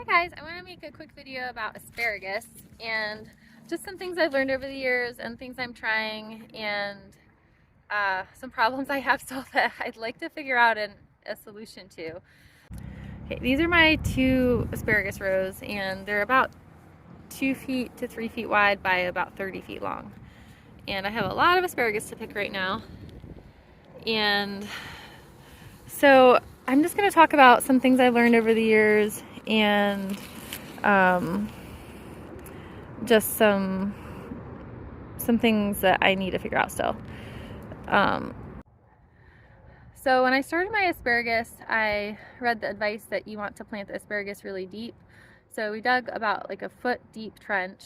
Guys, I want to make a quick video about asparagus and just some things I've learned over the years and things I'm trying and some problems I have still that I'd like to figure out a solution to. Okay, these are my two asparagus rows and they're about 2 feet to 3 feet wide by about 30 feet long. And I have a lot of asparagus to pick right now. And so I'm just going to talk about some things I've learned over the years and just some things that I need to figure out still. So when I started my asparagus, I read the advice that you want to plant the asparagus really deep. So we dug about like a foot deep trench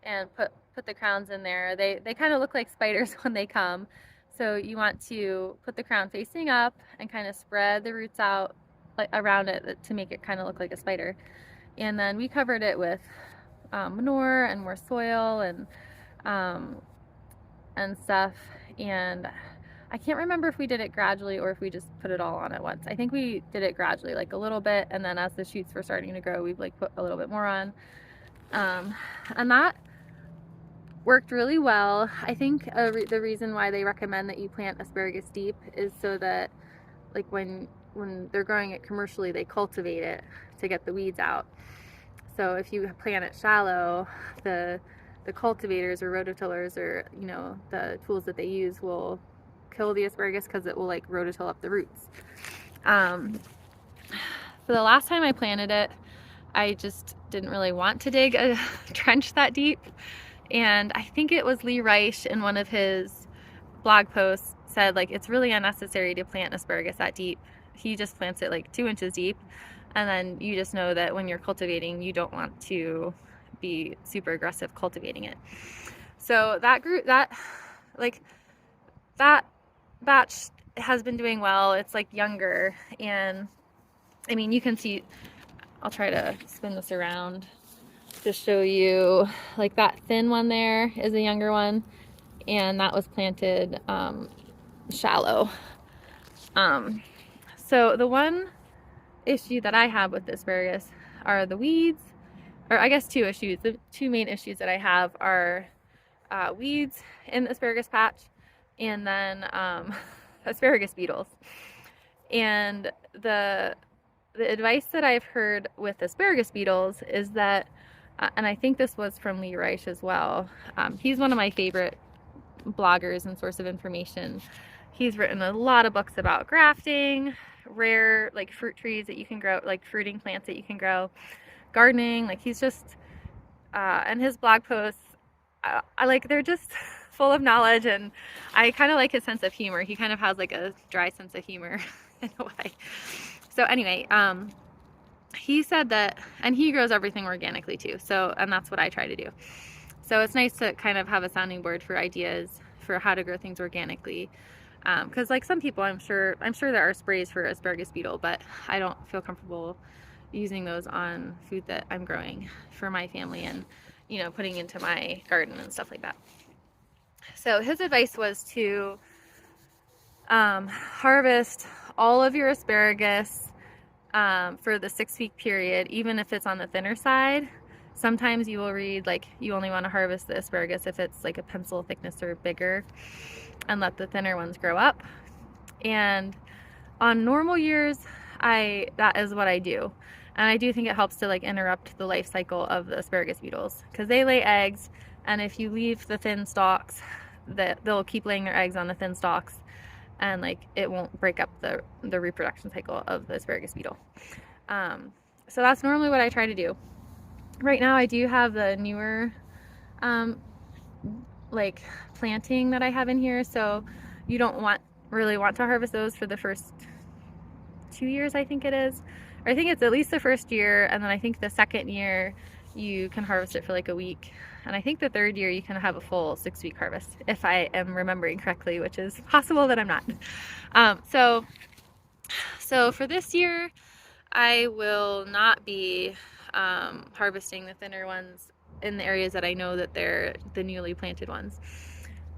and put the crowns in there. They kind of look like spiders when they come. So you want to put the crown facing up and kind of spread the roots out like around it to make it kind of look like a spider. And then we covered it with manure and more soil and stuff. And I can't remember if we did it gradually or if we just put it all on at once. I think we did it gradually, like a little bit, and then as the shoots were starting to grow, we've like put a little bit more on. And that worked really well. I think the reason why they recommend that you plant asparagus deep is so that like when they're growing it commercially, they cultivate it to get the weeds out. So if you plant it shallow, the cultivators or rototillers or the tools that they use will kill the asparagus because it will like rototill up the roots. So the last time I planted it, I just didn't really want to dig a trench that deep. And I think it was Lee Reich in one of his blog posts said like it's really unnecessary to plant asparagus that deep. He just plants it like 2 inches deep, and then you just know that when you're cultivating, you don't want to be super aggressive cultivating it. So that batch has been doing well. It's like younger, and I mean you can see, I'll try to spin this around to show you, like that thin one there is a younger one, and that was planted shallow. So the one issue that I have with the asparagus are the weeds, or I guess two issues. The two main issues that I have are weeds in the asparagus patch, and then asparagus beetles. And the advice that I've heard with asparagus beetles is that, and I think this was from Lee Reich as well. He's one of my favorite bloggers and source of information. He's written a lot of books about grafting, rare like fruit trees that you can grow, like fruiting plants that you can grow, gardening. Like he's just, and his blog posts, I like, they're just full of knowledge, and I kind of like his sense of humor. He kind of has like a dry sense of humor in a way. So anyway, he said that, and he grows everything organically too. So, and that's what I try to do. So it's nice to kind of have a sounding board for ideas for how to grow things organically. Because like some people, I'm sure there are sprays for asparagus beetle, but I don't feel comfortable using those on food that I'm growing for my family and, putting into my garden and stuff like that. So his advice was to harvest all of your asparagus for the 6-week period, even if it's on the thinner side. Sometimes you will read like you only want to harvest the asparagus if it's like a pencil thickness or bigger, and let the thinner ones grow up. And on normal years, that is what I do. And I do think it helps to like interrupt the life cycle of the asparagus beetles, because they lay eggs, and if you leave the thin stalks, they'll keep laying their eggs on the thin stalks, and like it won't break up the reproduction cycle of the asparagus beetle. So that's normally what I try to do. Right now I do have the newer like planting that I have in here, so you don't really want to harvest those for the first 2 years, I think it is. Or I think it's at least the first year, and then I think the second year you can harvest it for like a week, and I think the third year you can have a full 6-week harvest, if I am remembering correctly, which is possible that I'm not. So for this year I will not be harvesting the thinner ones in the areas that I know that they're the newly planted ones.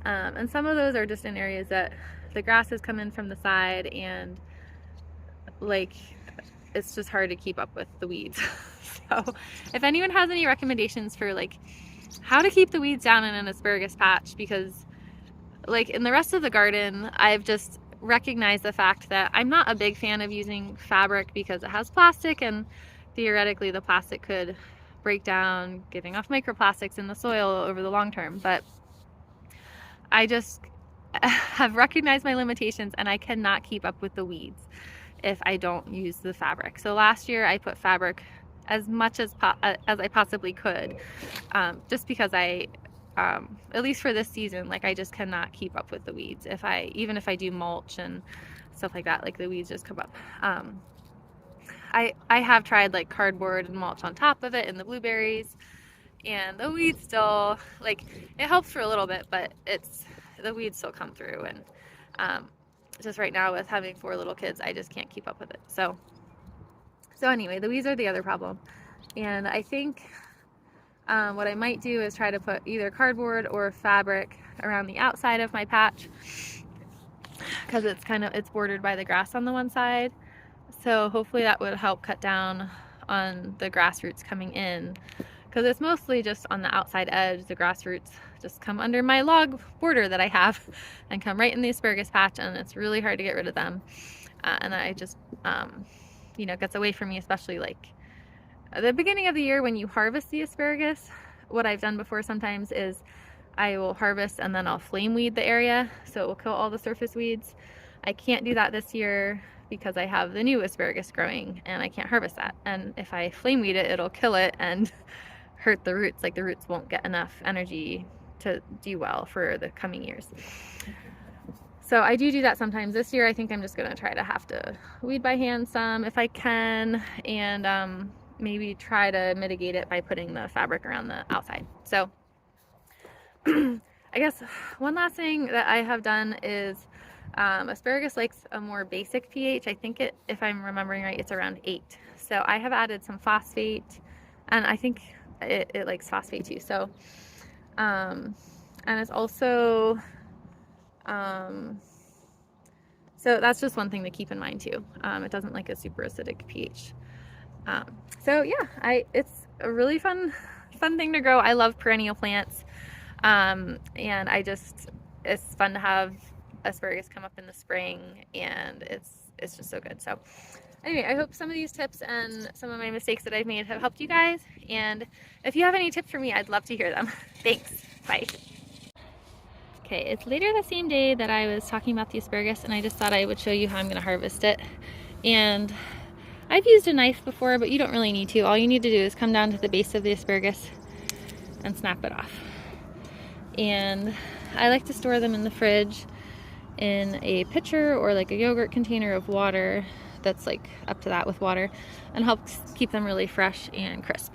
And some of those are just in areas that the grasses come in from the side, and like it's just hard to keep up with the weeds. So if anyone has any recommendations for like how to keep the weeds down in an asparagus patch, because like in the rest of the garden, I've just recognized the fact that I'm not a big fan of using fabric because it has plastic, and theoretically the plastic could break down, giving off microplastics in the soil over the long term. But I just have recognized my limitations, and I cannot keep up with the weeds if I don't use the fabric. So last year I put fabric as much as I possibly could, just because at least for this season, like I just cannot keep up with the weeds. Even if I do mulch and stuff like that, like the weeds just come up. I have tried like cardboard and mulch on top of it in the blueberries, and the weeds still, like, it helps for a little bit, but the weeds still come through. And just right now with having 4 little kids, I just can't keep up with it. So anyway, the weeds are the other problem. And I think what I might do is try to put either cardboard or fabric around the outside of my patch, because it's bordered by the grass on the one side. So hopefully that would help cut down on the grass roots coming in, because it's mostly just on the outside edge. The grass roots just come under my log border that I have and come right in the asparagus patch, and it's really hard to get rid of them. And I just, you know, gets away from me, especially like at the beginning of the year when you harvest the asparagus. What I've done before sometimes is I will harvest and then I'll flame weed the area, so it will kill all the surface weeds. I can't do that this year because I have the new asparagus growing and I can't harvest that. And if I flame weed it, it'll kill it and hurt the roots. Like the roots won't get enough energy to do well for the coming years. So I do that sometimes. This year I think I'm just gonna try to have to weed by hand some if I can, and maybe try to mitigate it by putting the fabric around the outside. So I guess one last thing that I have done is asparagus likes a more basic pH. I think if I'm remembering right, it's around 8. So I have added some phosphate, and I think it likes phosphate too. So and it's also so that's just one thing to keep in mind too. It doesn't like a super acidic pH. So yeah, it's a really fun thing to grow. I love perennial plants, and it's fun to have asparagus come up in the spring, and it's just so good. So anyway, I hope some of these tips and some of my mistakes that I've made have helped you guys, and if you have any tips for me, I'd love to hear them. Thanks. Bye. Okay, it's later the same day that I was talking about the asparagus, and I just thought I would show you how I'm going to harvest it. And I've used a knife before, but you don't really need to. All you need to do is come down to the base of the asparagus and snap it off. And I like to store them in the fridge in a pitcher or like a yogurt container of water that's like up to that with water, and helps keep them really fresh and crisp.